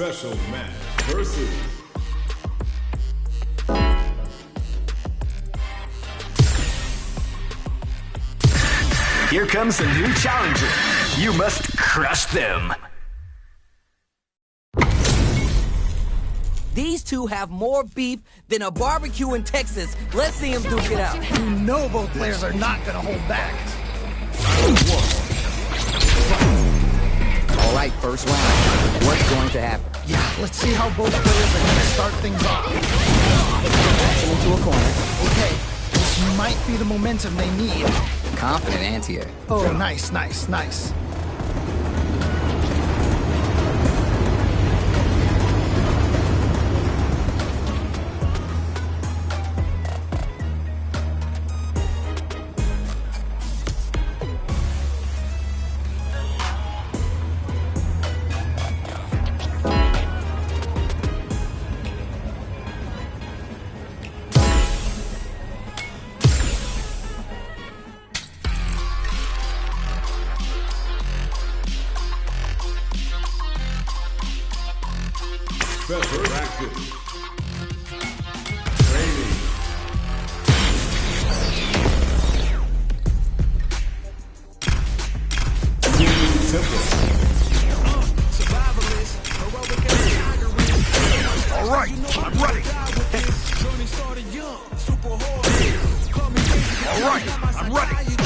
Special match versus Here comes a new challenger. You must crush them. These two have more beef than a barbecue in Texas. Let's see them duke it out. You know both players are not gonna hold back. All right, first round. What's going to happen? Yeah, let's see how both players are gonna start things off. Back into a corner. Okay, this might be the momentum they need. Confident anti-air. Oh, nice, nice, nice. special practice. Training. All right, I'm ready. All right, I'm ready.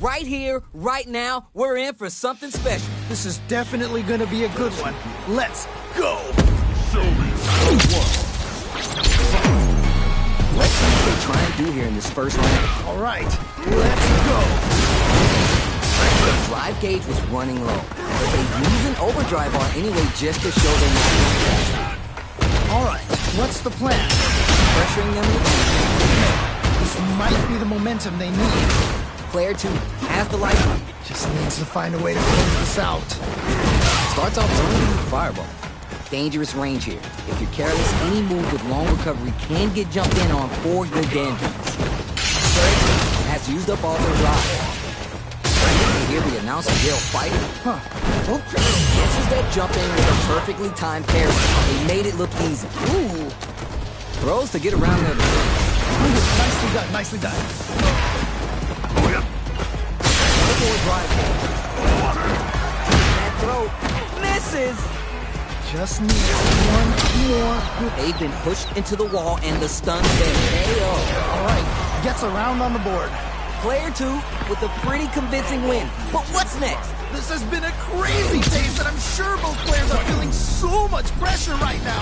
Right here, right now, we're in for something special. This is definitely gonna be a good one. Let's go! Let's see what they try and do here in this first round. All right, let's go! The drive gauge was running low, but they used an overdrive on anyway just to show they're not doing All right, what's the plan? pressuring them. This might be the momentum they need. Player 2 has the light. Just needs to find a way to close this out. Starts off throwing fireball. Dangerous range here. If you're careless, any move with long recovery can get jumped in on for good damage. Has used up all their drive. You hear the announcer yell fight. Huh. Oh, guesses that jump in with a perfectly timed parry. They made it look easy. Ooh. Throws to get around the... Nicely done, nicely done. Drive. That throw misses. Just need one more. They've been pushed into the wall and the stun's been KO. All right, gets a round on the board. Player 2 with a pretty convincing win. But what's next? This has been a crazy phase, and I'm sure both players are feeling so much pressure right now.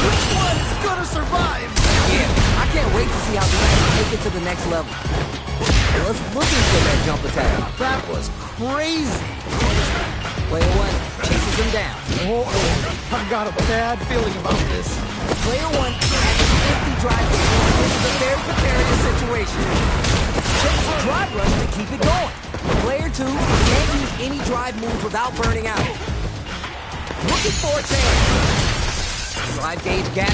Which one's gonna survive? Yeah, I can't wait to see how these guys take it to the next level. Was looking for that jump attack. That was crazy. Player 1 chases him down. I've got a bad feeling about this. Player 1 has an empty drive. This is a very precarious situation. Chase a drive rush to keep it going. Player 2 can't use any drive moves without burning out. Looking for a chance. Drive gauge gap.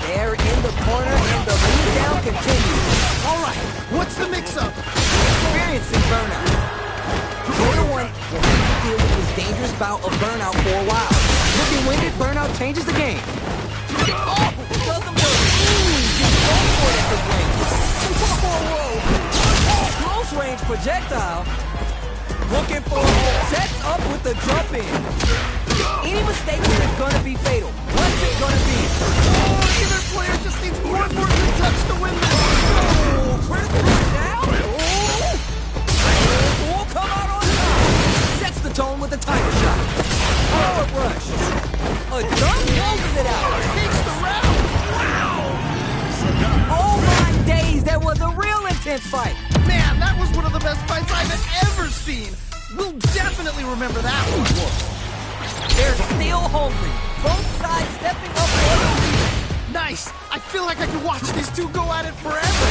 They're in the corner and the lead down continues. All right, what's the mix-up? Experiencing burnout. Player 1 will have to deal with this dangerous bout of burnout for a while. Looking winded, burnout changes the game. Oh, doesn't work. He's going for it at this range. Whoa. Close range projectile. Looking for sets up with the jump in. Any mistake here is going to be fatal. What's it going to be? Oh, either player just needs one more good touch to win this. Oh, critical now. Oh, come out on top. Sets the tone with a tiger shot. Forward rush. A jump closes it out. Takes the round. Oh my days, that was a real intense fight. Man, that was one of the best fights I've ever seen. We'll definitely remember that one. They're still hungry. Both sides stepping up for the lead. Nice. I feel like I could watch these two go at it forever.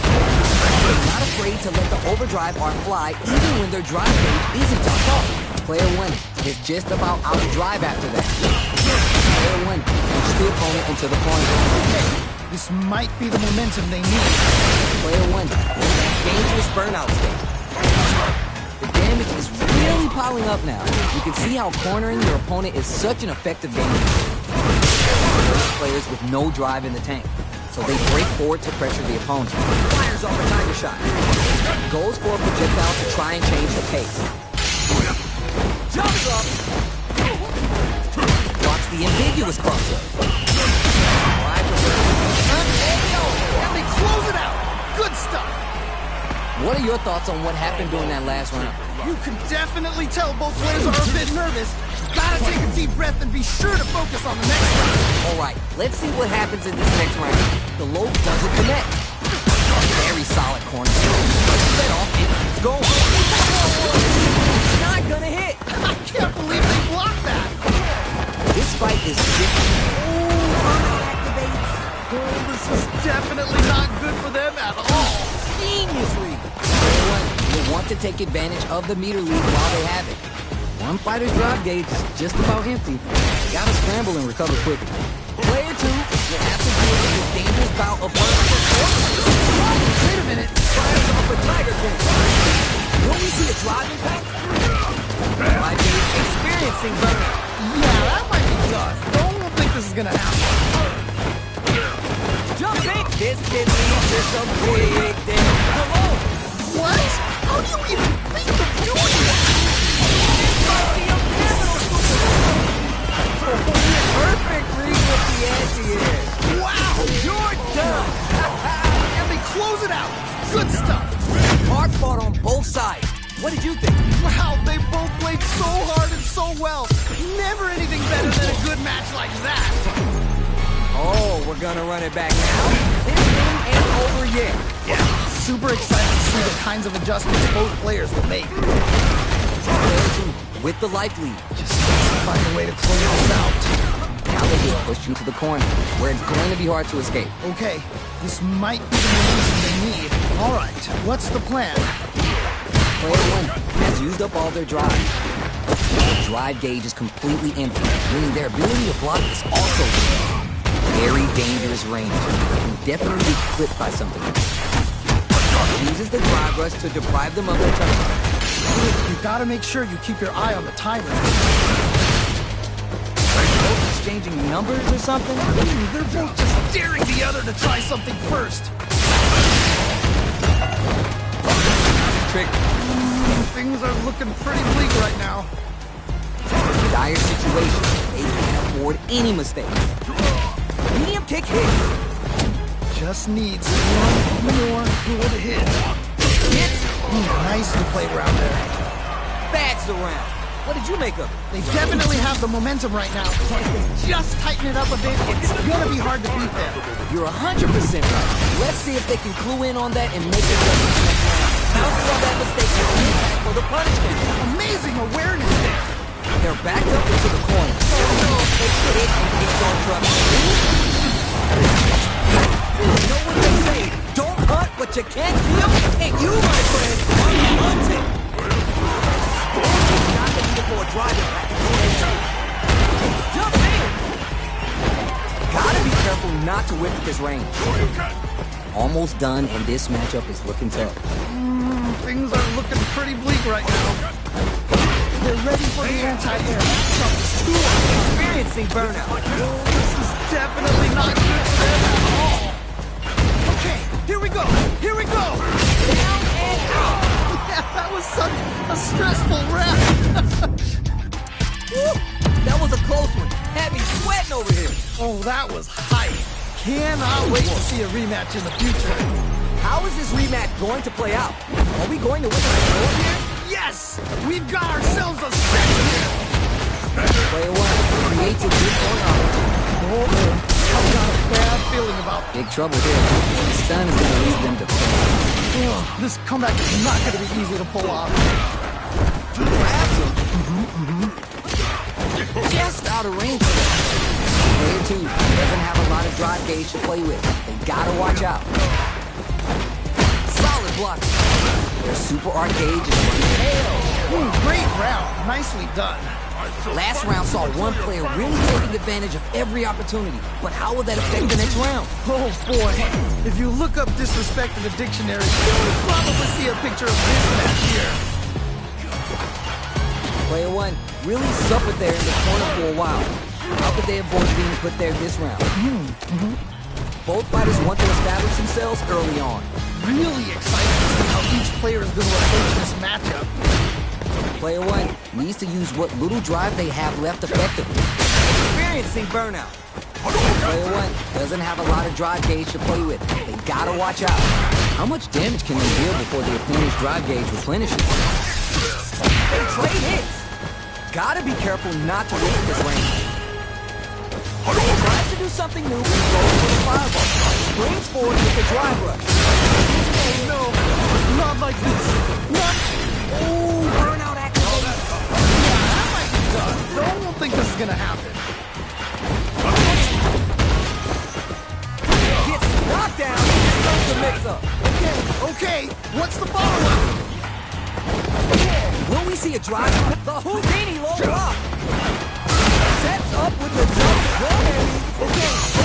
They're not afraid to let the overdrive arm fly even when their drive rate isn't on top. Player 1 is just about out of drive after that. Player 1 pushes the opponent into the corner. This might be the momentum they need. Player 1 is in dangerous burnout state. The damage is really piling up now. You can see how cornering your opponent is such an effective game. There's players with no drive in the tank, so they break forward to pressure the opponent. Fires off a tiger shot. Goes for a projectile to try and change the pace. Jumps up. Watch the ambiguous cross-up. And they close it out. Good stuff. What are your thoughts on what happened during that last round? You can definitely tell both players are a bit nervous. Gotta take a deep breath and be sure to focus on the next round. All right, let's see what happens in this next round. The load doesn't connect. Very solid corner. Set off and keeps going. Not gonna hit. I can't believe they blocked that. This fight is different. Ooh, activates. Oh, this is definitely not good for them at all. Genius lead. You'll want to take advantage of the meter lead while they have it. One fighter's drive gauge is just about empty. Gotta scramble and recover quickly. Player 2 will have to deal with this dangerous bout of burnout. Wait a minute. Fires off a tiger kick. Will we see a drive impact? Drive gauge experiencing burnout. Yeah, that might be tough. Don't think this is gonna happen. Jump in. This kid leads to some big damage. Hello. What? How do you even think of doing that? Perfect read with the anti-air. Wow! You're done. And they close it out. Good stuff. Hard fought on both sides. What did you think? Wow, they both played so hard and so well. Never anything better than a good match like that. Oh, we're gonna run it back now? This game ain't over yet. Yeah, super excited to see the kinds of adjustments both players will make. With the life lead. Just find a way to close this out. Now they get pushed into the corner, where it's going to be hard to escape. Okay, this might be the momentum they need. All right, what's the plan? Player 1 has used up all their drive. The drive gauge is completely empty, meaning their ability to block is also very dangerous range. Can definitely be clipped by something. Uses the drive rush to deprive them of their turn. You gotta make sure you keep your eye on the timer. Both exchanging numbers or something? They're both just daring the other to try something first. Trick. Things are looking pretty bleak right now. dire situation. They can't afford any mistakes. Medium kick hit. Just needs one more good hit. Hits. Nicely played around there. Bags around. What did you make of it? They definitely have the momentum right now. If they just tighten it up a bit, it's gonna be hard to beat them. You're 100% right. Let's see if they can clue in on that and make it work next round. Bouncing on that mistake is impact for the punishment. Amazing awareness there. They're backed up into the corner. They should hit and get on truck. You know what they say? Don't hunt what you can't kill. And you, my friend, are hunting. Not the need for a driving back. Jump in. Gotta be careful not to whip at this range. Almost done, and this matchup is looking tough. Things are looking pretty bleak right now. They're ready for the anti-air. Experiencing burnout. This is definitely not good for them at all. Okay, here we go. Here we go. Down and out. Yeah, that was such a stressful rap. Woo, that was a close one. Had me sweating over here. Oh, that was hype. Cannot wait to see a rematch in the future. How is this rematch going to play out? Are we going to win the gold here? Yes! We've got ourselves a session here! Player one creates a good corner. I've got a bad feeling about Big trouble here. The stun is going to lead them to this comeback is not going to be easy to pull off. grabs him. Just out of range. Player two doesn't have a lot of drive gauge to play with. They gotta watch out. Solid block. Their super arc gauge is running hell. Great round. Nicely done. Last round saw one player really taking advantage of every opportunity. But how will that affect the next round? Oh boy. If you look up disrespect in the dictionary, you'll probably see a picture of this match here. Player one really suffered there in the corner for a while. How could they avoid being put there this round? Both fighters want to establish themselves early on. Really excited to see how each player is going to approach this matchup. Player one needs to use what little drive they have left effectively. Experiencing burnout. Player one doesn't have a lot of drive gauge to play with. They gotta watch out. How much damage can they deal before the opponent's drive gauge replenishes? They trade hits. Gotta be careful not to whip at this range. Tries to do something new and goes for the fireball. Springs forward with the drive rush. Oh no, not like this. Not. Ooh, burnout activated. Yeah, that might be done. No one will think this is gonna happen. Gets knocked down and starts the mix-up. Okay, what's the follow-up? Will we see a drive? The Houdini low block. Sets up with the jump. Go ahead.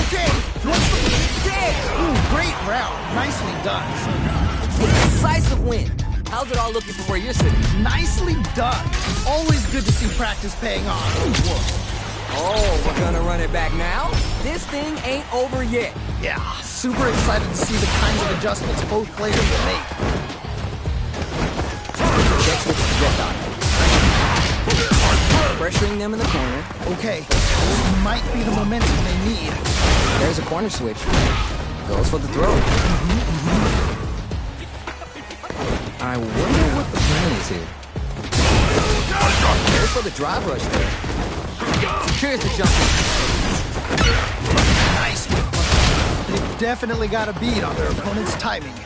Okay, what's the... Dead. Great round. Nicely done. A decisive win. How's it all looking from where you're sitting? Nicely done. Always good to see practice paying off. Oh, we're gonna run it back now? This thing ain't over yet. Yeah, super excited to see the kinds of adjustments both players will make. Checks with the projectile. Pressuring them in the corner. Okay, this might be the momentum they need. There's a corner switch. Goes for the throw. I wonder what the plan is here. Goes for the drive rush there. Secures the jump. Nice. They've definitely got a beat on their opponent's timing.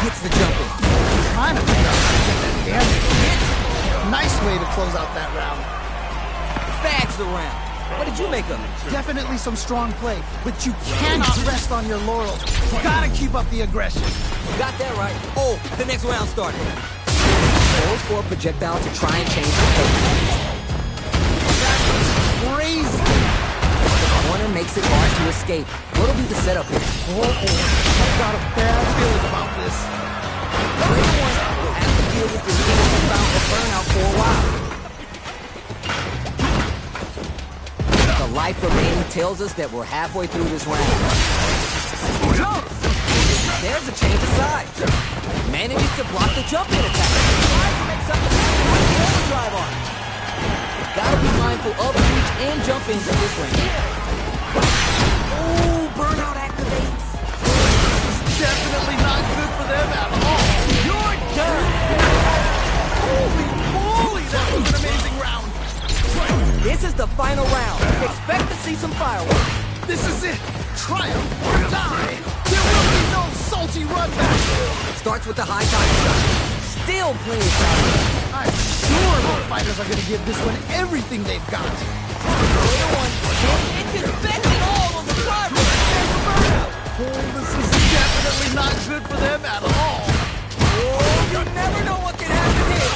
Hits the jump in. Trying to figure out how to get that damage. Nice way to close out that round. Bags the round. What did you make of it? Definitely some strong play, but you cannot rest on your laurels. Gotta keep up the aggression. You got that right. Oh, the next round started. Goes for a projectile to try and change the pace. Crazy. The corner makes it hard to escape. What'll be the setup here? Oh, I've got a bad feeling about this. Player one will have to deal with this innocent bout of burnout for a while. The life remaining tells us that we're halfway through this round. Jumps! There's a change of sides. Manages to block the jump in attack. Tries to make something happen with the overdrive on. Gotta be mindful of reach and jump ins at this range. Ooh, burnout activates. Definitely not good for them at all. You're done. Holy moly, that was an amazing round. This is the final round. Expect to see some fireworks. This is it. Triumph or die. There will be no salty run back. Starts with the high time shot. Still playing solid. I'm sure both fighters are going to give this one everything they've got. Player one, and it can bet it all on the progress. There's the burnout. Oh, this is definitely not good for them at all. Oh, you never know what can happen here.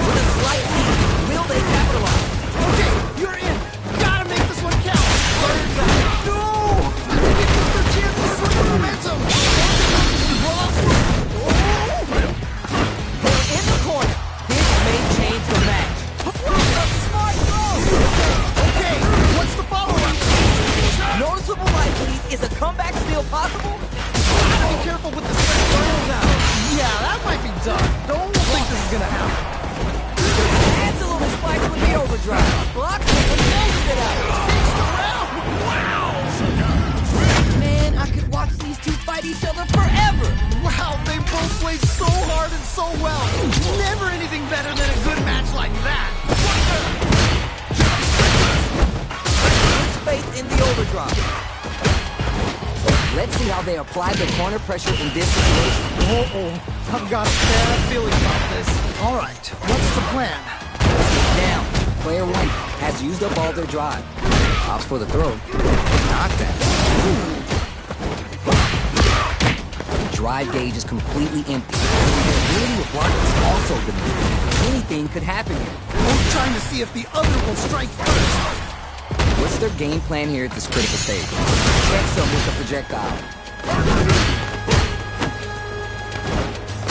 With a slight lead, will they capitalize? Okay, you're in. Gotta make this one count. No! I think it was their chance to swing the momentum. They're in the corner. This may change the match. A smart throw. Okay, what's the follow-up? Noticeable life lead. Is a comeback still possible? Gotta be careful with the strength burns out. Yeah, that might be done. Don't think this is gonna happen. Adds a little spice with the overdrive. Blocks it and closes it out. Takes the round. Man, I could watch these two fight each other forever. Wow, they both played so hard and so well. Never anything better than a good match like that. Faith in the overdrive. Let's see how they apply the corner pressure in this situation. Uh-oh. I've got a bad feeling about this. All right, what's the plan? Now, player one has used up all their drive. Opts for the throw. Knockdown. The drive gauge is completely empty. The ability to block is also diminished. Anything could happen here. Both trying to see if the other will strike first. What's their game plan here at this critical stage? Check some with the projectile.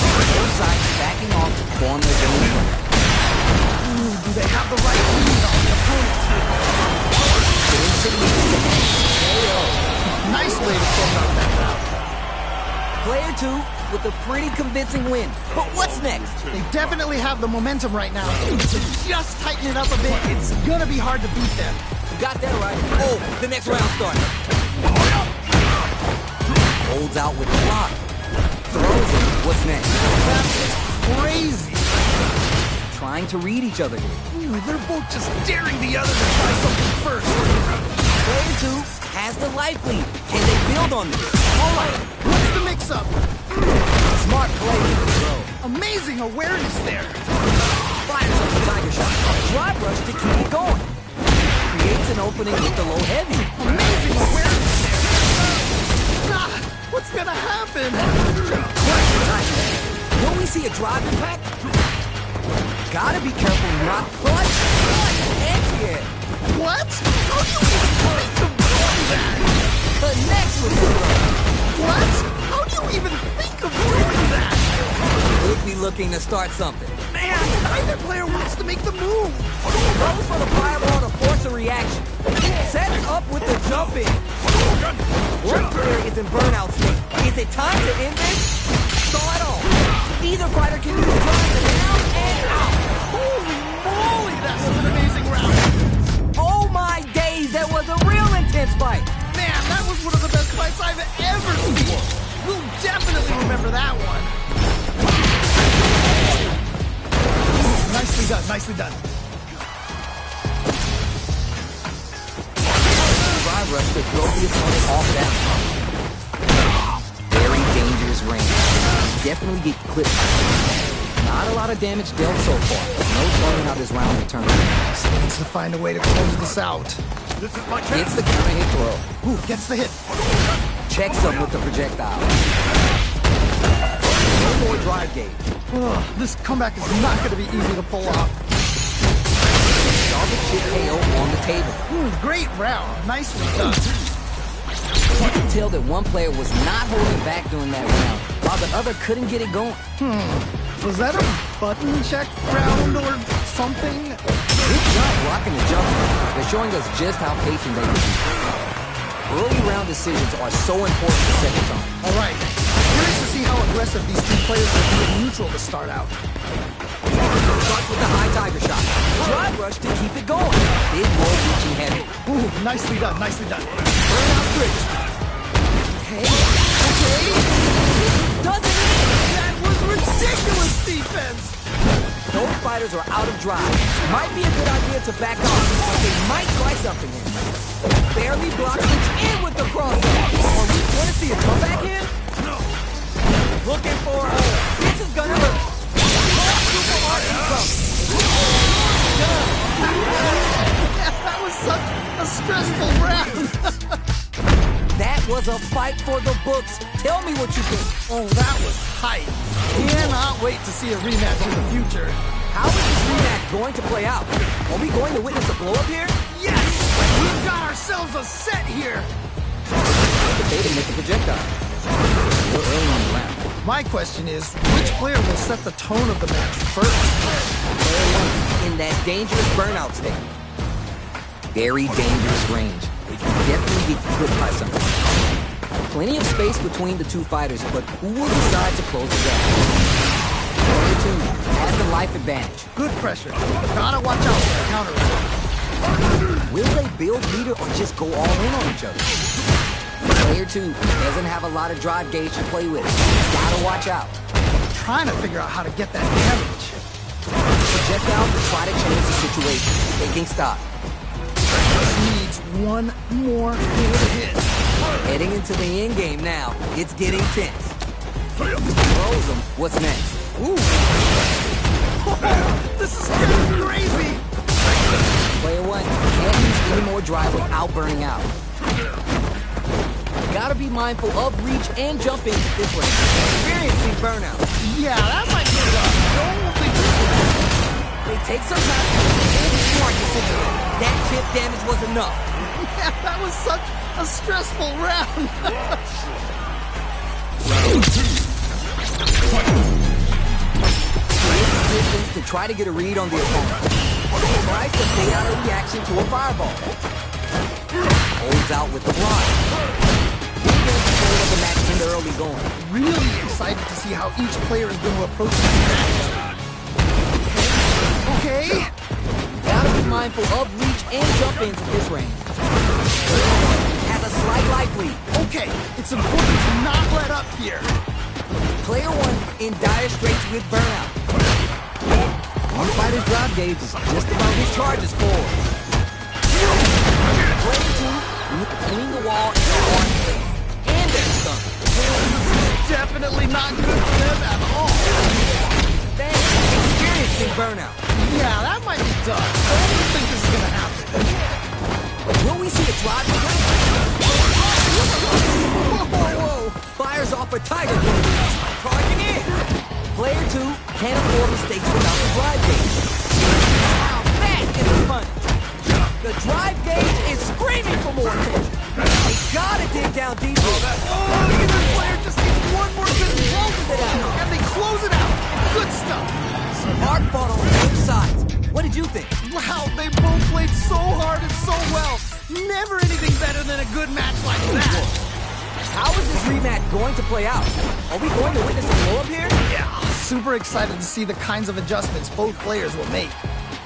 Both sides backing off to form their game plan. Ooh, do they have the right lead on the opponent? Nice way to close out that round. Player two with a pretty convincing win. But what's next? They definitely have the momentum right now. So just tighten it up a bit. It's gonna be hard to beat them. Got that right. Oh, the next round starts. Holds out with the block. Throws it. What's next? That's just crazy. Trying to read each other here. Ooh, they're both just daring the other to try something first. Player two has the life lead. Can they build on this? All right, what's the mix-up? Smart play with the throw. Amazing awareness there. Fires up the tiger shot. Drive rush to keep it going. Creates an opening with the low heavy. Amazing awareness there. Ah, what's gonna happen? Clutch time. Will we see a drive impact? Gotta be careful not clutch. Anti-air. What? How do you even think of doing that? Connects with the throw. What? How do you even think of doing that? Could be looking to start something. Man, either player wants to make the move. Goes for the fireball to force a reaction. Sets up with the jump in. One player is in burnout state. Is it time to end this? Saw it all. Either fighter can use drive down and out. Holy moly, that was an amazing round. Oh my days, that was a real intense fight. Man, that was one of the best fights I've ever seen. We'll definitely remember that one. Nicely done, nicely done. Drive rush to throw the opponent off down. Very dangerous range. Definitely get clipped. Not a lot of damage dealt so far. No telling how this round will turn out. Just needs to find a way to close this out. This is my It's chance. the counter hit throw. Ooh, gets the hit. Checks up with the projectile. No more drive gauge. Ugh, this comeback is not going to be easy to pull off. Saw the chip KO on the table. Great round. Nicely done. You can tell that one player was not holding back during that round, while the other couldn't get it going. Was that a button check round or something? Good job blocking the jump. They're showing us just how patient they can be. Early round decisions are so important to second time. All right. Curious to see how aggressive these two players will be in neutral to start out. Starts with the high tiger shot. Drive rush to keep it going. Big roll reaching heavy. Ooh, nicely done, nicely done. Burnout bridge. Okay. Doesn't it? That was ridiculous defense! Those fighters are out of drive. Might be a good idea to back off, but they might try something here. Barely blocks it in with the crossover. Are we going to see a comeback here? Looking for this is gonna hurt. Super hard to come. That was such a stressful round. That was a fight for the books. Tell me what you think. Oh, that was hype. Cannot wait to see a rematch in the future. How is this rematch going to play out? Are we going to witness a blow-up here? Yes! We've got ourselves a set here! Debating with the projectile. We're early on the round. My question is, which player will set the tone of the match first? Player one in that dangerous burnout state. Very dangerous range. They can definitely get clipped by something. Plenty of space between the two fighters, but who will decide to close the gap? Player two has the life advantage. Good pressure. Gotta watch out for the counter attack. Will they build meter or just go all in on each other? Player two doesn't have a lot of drive gauge to play with. Gotta watch out. Trying to figure out how to get that damage. Projectile to try to change the situation. Taking stock. Just needs one more good hit. Heading into the end game now. It's getting tense. Throws him. What's next? Ooh. This is getting crazy. Player one can't use any more drive without burning out. Gotta be mindful of reach and jump into this range. Experiencing burnout. Yeah, that might be rough. Don't think They take some time to make a smart decision. That chip damage was enough. yeah, that was such a stressful round. Round two. Fight. Creates distance to try to get a read on the opponent. Tries to fade out a reaction to a fireball. Holds out with the blind. Control of the match in the early going. Really excited to see how each player is going to approach this match. Okay. Gotta be mindful of reach and jump into this range. Has a slight life lead. Okay, it's important to not let up here. Player one in dire straits with burnout. One fighter's drive gauge is just about his charges forward. Player two between the wall and the hard place. And they're stunned. Definitely not good for them at all. Thanks. Experiencing burnout. Yeah, that might be tough. I don't think this is going to happen. Will we see a drive return? Whoa. Fires off a tiger blade. Charging in. Player two can't afford mistakes without the drive gauge. Now that is a punch. The drive gauge is screaming for more attention. They gotta dig down deeper. Oh, either player just needs one more good close it out. And they close it out. Good stuff. Hard fought on both sides. What did you think? Wow, they both played so hard and so well. Never anything better than a good match like that. How is this rematch going to play out? Are we going to witness a blow-up here? Yeah, super excited to see the kinds of adjustments both players will make.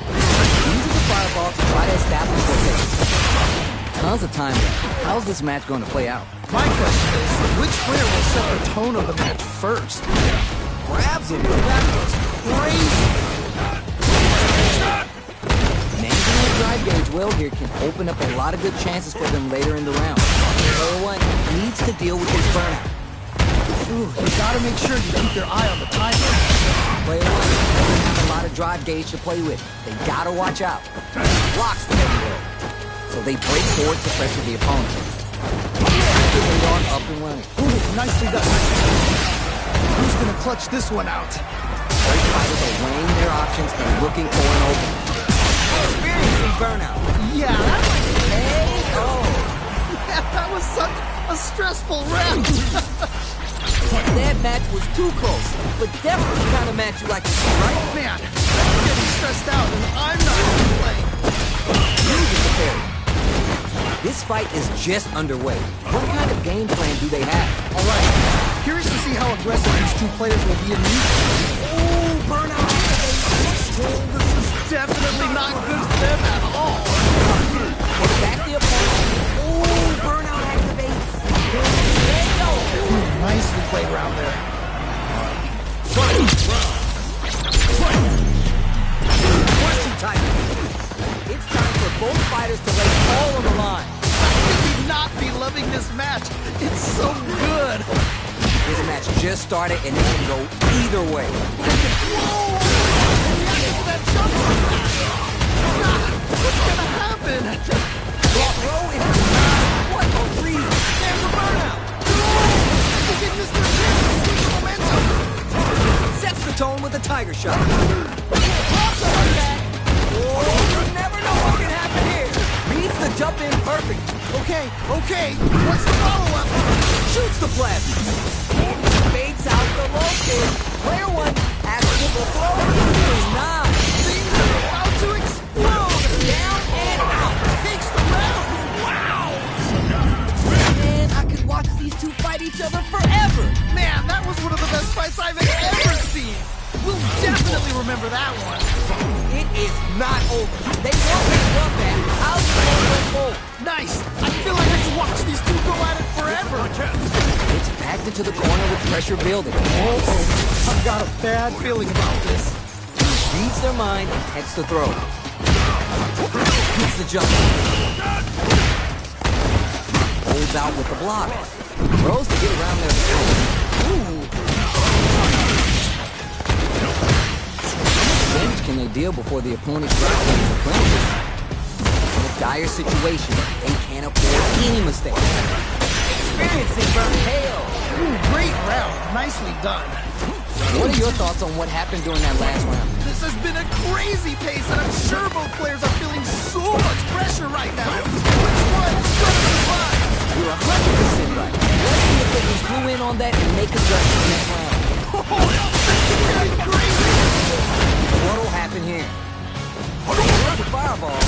Uses the fireball to try to establish their pace. Tons of time left. How's this match going to play out? My question is, which player will set the tone of the match first? Grabs him. That was crazy. Managing the drive gauge well here can open up a lot of good chances for them later in the round. Player one needs to deal with his burnout. Ooh, you gotta make sure you keep your eye on the timer. Player one doesn't have a lot of drive gauge to play with. They gotta watch out. Blocks the heavy roll. So they break forward to pressure the opponent. They are up and running. Ooh, nicely done. Who's gonna clutch this one out? Both fighters are weighing their options and looking for an opening. Experiencing burnout. Yeah, that might be... Hey, Yeah, that was such a stressful round. that match was too close, but definitely the kind of match you like to see, right? Man, I'm getting stressed out and I'm not even playing. Music prepared. This fight is just underway. What kind of game plan do they have? All right, curious to see how aggressive these two players will be in these. Oh, burnout. played around there. Question time. It's time for both fighters to lay all on the line. Could we not be loving this match? It's so good. This match just started and it can go either way. Whoa! That jump so fast. What's gonna happen? Throw in the what a read. There's a burnout. We give Mr. Chance to switch momentum. Sets the tone with a tiger shot. Also attack. Oh, you never know what can happen here. Reads the jump in perfect. Okay. What's the follow-up? Shoots the plasma. Fades out the low kick. Player one has to throw. Nice. Things are about to explode. Down and out. Takes the round. Wow. Man, I could watch these two fight each other forever. Man, that was one of the best fights I've ever seen. We'll definitely remember that one. It is not over. They won't make up that. I'll go. Nice. I feel like I could watch these two go at it forever. It's backed into the corner with pressure building. I've got a bad feeling about this. Reads their mind and heads to throw. Hits the jump. Holds out with the block. Throws to get around their throw. Ooh. How much damage can they deal before the opponent drops them in the clinches? In a dire situation, they can't afford any mistakes. Experiencing burn hail. Ooh, great round. Nicely done. What are your thoughts on what happened during that last round? This has been a crazy pace, and I'm sure both players are feeling so much pressure right now. Which one's gonna survive? You're 100% right. Let's see if they can screw in on that and make adjustments next round. Oh, this is getting crazy. What'll happen here? The fireball.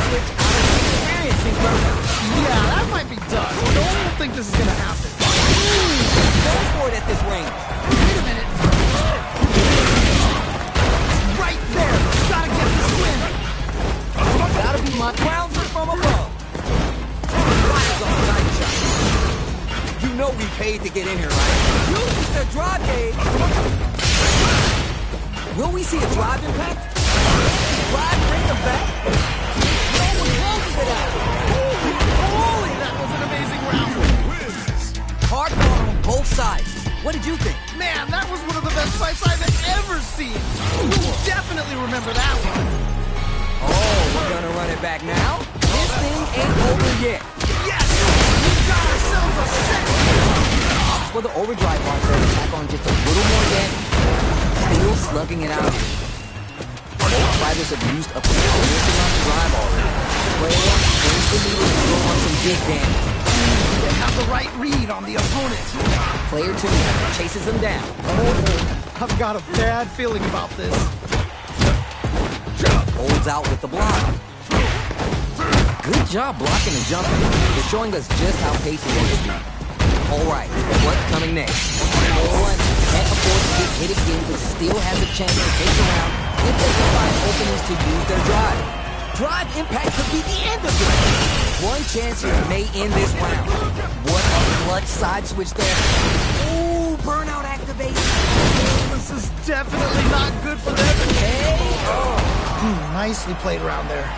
Switch out of experiencing burnout. Yeah, that might be done. I don't think this is gonna happen. Goes for it at this range. Wait a minute. Right there. Gotta get this win. Gotta be my grounds are from above. Fires on the tiger shot. You know we paid to get in here, right? Use the drive gauge. Will we see a drive impact? Drive bring them back? No one closes it out. Holy, that was an amazing round. Hard fought on both sides. What did you think? Man, that was one of the best fights I've ever seen. We'll definitely remember that one. Oh, we're gonna run it back now? This thing ain't over yet. Yes! We got ourselves a set! Opts for the overdrive bar to attack on just a little more damage. Still slugging it out. Both fighters have used up a tremendous amount of drive already. Player one brings the lead to go on some big damage. They have the right read on the opponent. Player two chases him down. Oh, I've got a bad feeling about this. Holds out with the block. Good job blocking and jumping. They're showing us just how patient they can be. Alright, what's coming next? Player one can't afford to get hit again, but still has a chance to take the round if they can find openings to use their drive. Drive impact could be the end of this. One chance here may end this round. What a clutch side switch there. Ooh, burnout activation. This is definitely not good for them. Hey, Nicely played around there.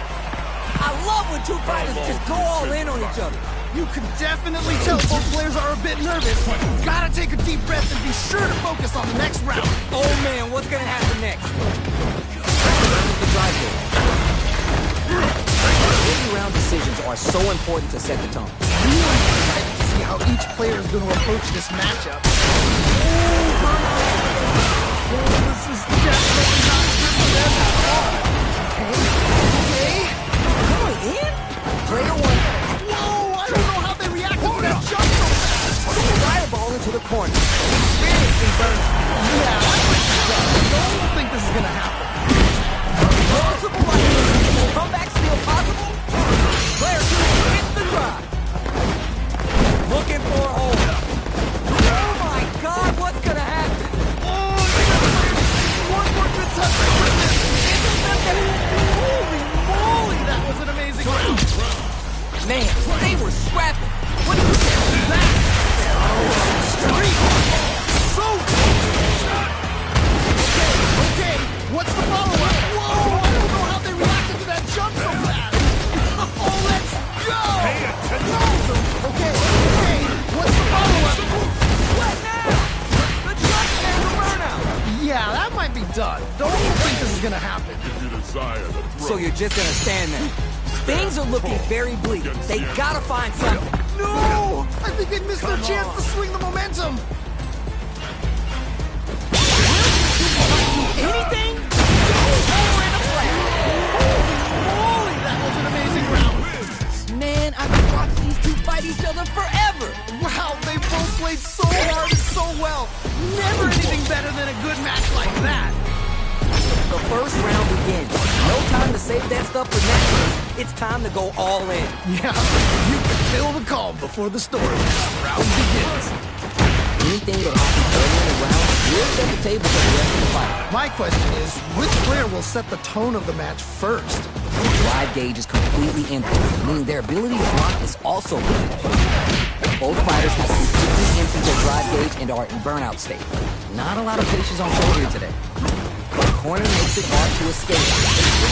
I love when two fighters just go all in on each other. You can definitely tell both players are a bit nervous. Gotta take a deep breath and be sure to focus on the next round. Oh man, what's gonna happen next? The drive through. Early round decisions are so important to set the tone. Really excited to see how each player is going to approach this matchup. This is definitely not good for them at all. Okay. Going in? Player one. Whoa, I don't know how they reacted to that jump so fast. Fireball into the corner. Experiencing burn. Yeah, that might be done. I don't think this is going to happen. Multiple lightning. Comeback still possible? Player two hits the drive. Looking for a hole. Oh my God, what's gonna happen? Oh, be done. Don't think this is gonna happen. If you desire the throne. So you're just gonna stand there. Things are looking very bleak. They gotta find something. No! I think they missed their chance to swing the momentum. Anything? Holy, that was an amazing round. Man, I've been watching these two fight each other forever. Wow, they both played so hard and so well. Never anything better than a good match like that. The first round begins. No time to save that stuff for next. It's time to go all in. Yeah, you can feel the calm before the storm. Round begins. Anything that happens early in the round will set the table for the rest of the fight. My question is, which player will set the tone of the match first? The drive gauge is completely empty, meaning their ability to block is also diminished. Both fighters have completely emptied their drive gauge and are in burnout state. Not a lot of patience on show here today. The corner makes it hard to escape.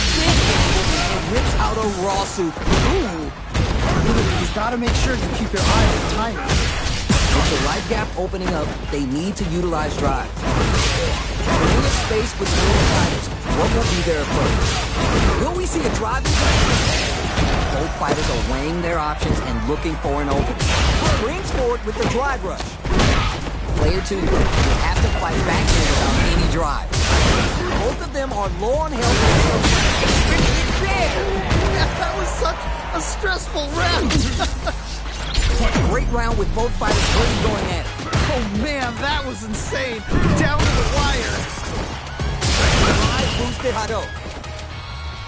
It rips out a raw suit. Ooh. You've got to make sure you keep your eye on the timer. With the right gap opening up, they need to utilize drive. In the space between the fighters, what will be their approach? Will we see a drive? Both fighters are weighing their options and looking for an opening. Brings forward with the drive rush. Player 2 will have to fight back in without any drive. Both of them are low on health. It's there! That was such a stressful round. Great round with both fighters really going at it. Oh man, that was insane. Down to the wire. Drive boosted Hadouken.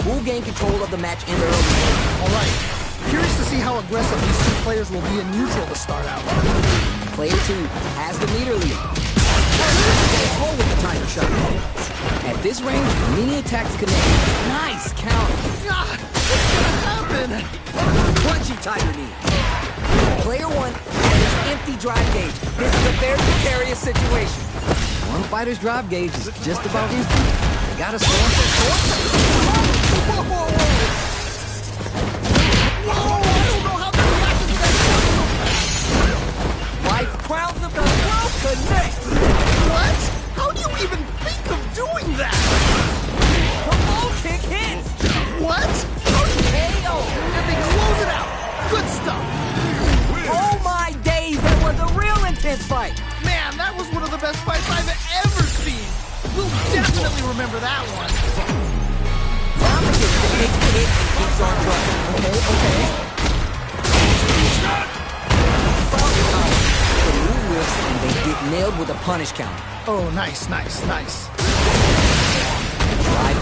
Who'll gain control of the match in the early game? All right. Curious to see how aggressive these two players will be in neutral to start out. Player 2 has the meter lead. Roll with the timer shot. At this range, mini attacks connect. Nice count. God, what's gonna happen? Punchy tiger knee. Player 1 has an empty drive gauge. This is a very precarious situation. One fighter's drive gauge is just about empty. They gotta stand for Whoa, whoa, whoa. Whoa, I don't know how to react to that. Life crowns of the world connect. What? How do you even think of doing that? The low kick hits. What? KO. And they close it out. Good stuff. Oh my days, that was a real intense fight. Man, that was one of the best fights I've ever seen. We'll definitely remember that one. Dominator takes the hit and keeps on trucking. Okay. The move whiffs and they get nailed with a punish counter. Oh, nice. Drive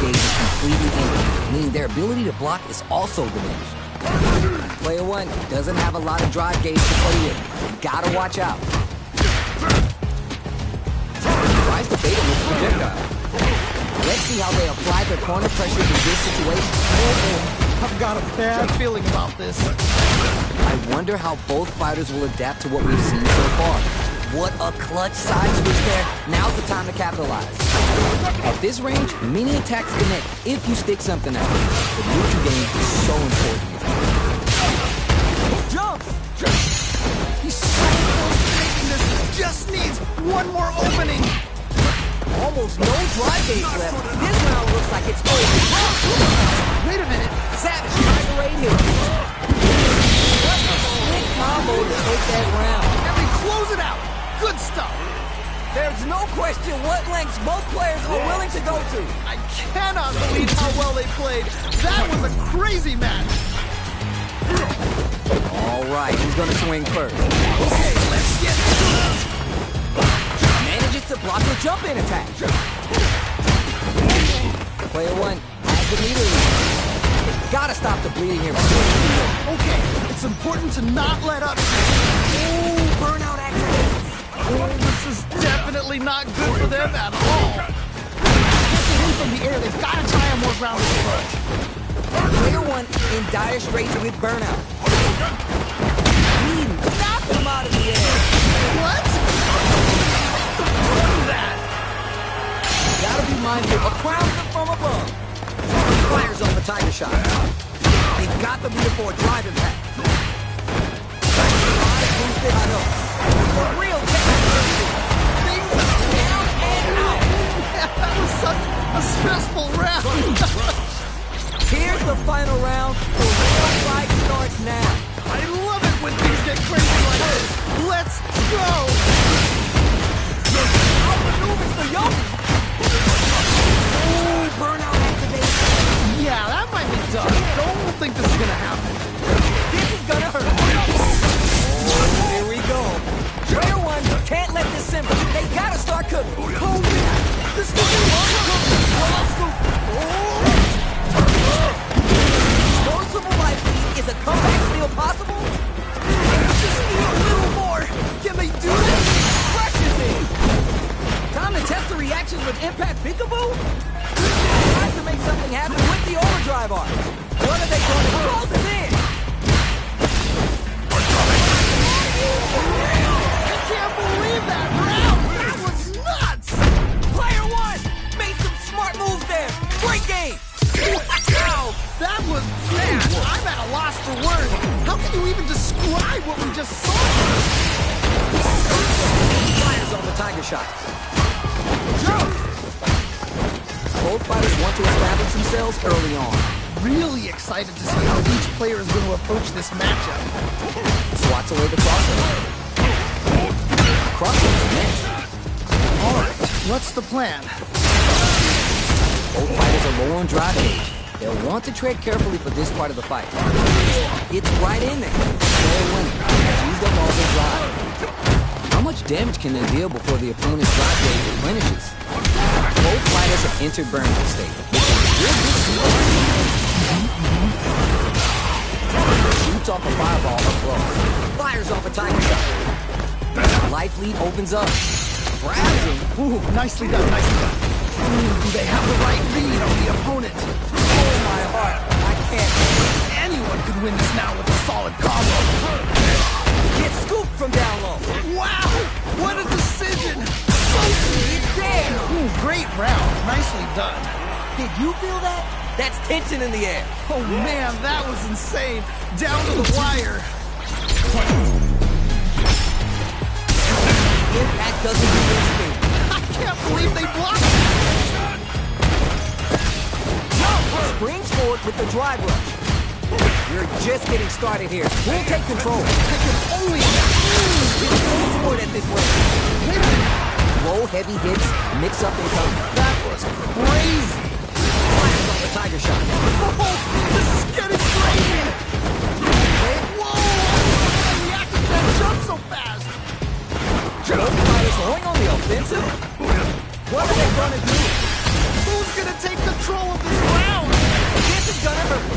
gauge is completely empty, meaning their ability to block is also diminished. Player 1 doesn't have a lot of drive gauge to play with. You gotta watch out. Tries to bait him with the projectile. Let's see how they apply their corner pressure in this situation. I've got a bad feeling about this. I wonder how both fighters will adapt to what we've seen so far. What a clutch side switch there. Now's the time to capitalize. At this range, mini attacks connect if you stick something out. The neutral game is so important. Jump! He's so close to making this. Just needs one more opening. Almost no drive gauge left. This round looks like it's over. Wait a minute. Savage Tiger right here. What a slick combo to take that round. And they close it out. Good stuff. There's no question what lengths both players are willing to go to. I cannot believe how well they played. That was a crazy match. All right, who's gonna swing first? Okay, let's get to it. Manages to block the jump-in attack. Player 1 has the meter lead. Gotta stop the bleeding here. Okay, it's important to not let up. Ooh, burnout accident. Oh, this is definitely not good for them at all. Get the hit from the air. They've got to try a more grounded approach. Player 1 in dire straits with burnout. Knock him out of the air. What? Do that. Gotta be mindful of crowns from above. Fires on the tiger shot. They've got the meter for a drive impact. Boosted Hadouken. For real technical. Things down and out. That was such final round. The real fight starts now. I love it when things get crazy like this. Let's go! Outmaneuvers the Yogi. Ooh, burnout activation. Yeah, that might be tough. Don't think this is gonna happen. This is gonna hurt. Here we go. Player one can't let this simmer. They gotta start cooking. Oh yeah! This could be Explosive life lead. Is a comeback still possible? just need a little more. Can they do this? Crushes it. Time to test the reactions with Impact Peekaboo? Tries to make something happen with the overdrive arc. What are they going to close it in? I can't believe that round! That was nuts! Player one made some smart moves there. Great game. Wow! That was... Man, I'm at a loss for words. How can you even describe what we just saw? Fires on the Tiger Shot. Both fighters want to establish themselves early on. Really excited to see how each player is going to approach this matchup. Swats away the crossover. Crossover next. Alright, what's the plan? Both fighters are low on drive age. They'll want to tread carefully for this part of the fight. It's right in there. Player winning has used up all their drive. How much damage can they deal before the opponent's drive gauge replenishes? Both fighters have entered burnout state. Shoots off a fireball up close. Fires off a Tiger Shot. Life lead opens up. Grabs him. Ooh, nicely done, nicely done. Do they have the right read on the opponent? Oh my heart, I can't. Anyone could win this now with a solid combo. Get scooped from down low. Wow! What a decision! So sweet! It's there. Ooh, great round. Nicely done. Did you feel that? That's tension in the air. Oh man, that was insane. Down to the wire. Impact doesn't do this thing. I can't believe they blocked it. Springs forward with the drive rush. We're just getting started here. We'll take control. I can only Get forward at this rate. Low, heavy hits, mix up and come. That was crazy. Fires on the Tiger Shot. Oh, this is getting crazy. Whoa! I reacted to that jump so fast. Both fighters going on the offensive? What are they gonna do? Who's gonna take control of this round? This is gonna hurt.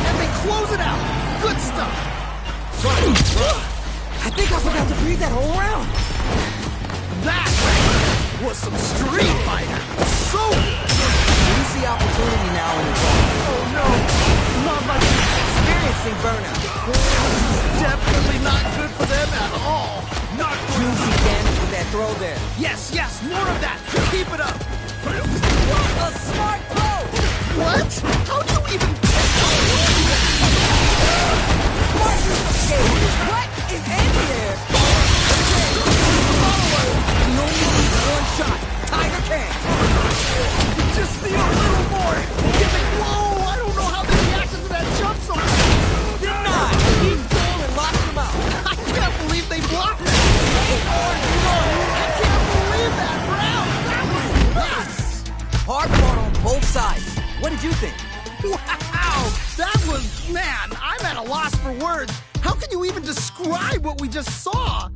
And they close it out. Good stuff. I think I forgot to breathe that whole round. That was some street fighter. So good. You see opportunity now in the ball. Oh no, not much. Experiencing burnout. Definitely not good for them at all. Not Juicy damage with that throw there. Yes, yes, more of that. Keep it up. A smart throw! What? How'd you even? Smart use of skate. What is in there? You only need one shot. Tiger can't. You just need a little more. Give it. Whoa! I don't know how they reacted to that jump so fast. Did not. Keep going and lock them out. I can't believe they blocked it. I can't believe that round. That was nuts. Hard fought on both sides. What did you think? Wow! That was, man, I'm at a loss for words. How can you even describe what we just saw?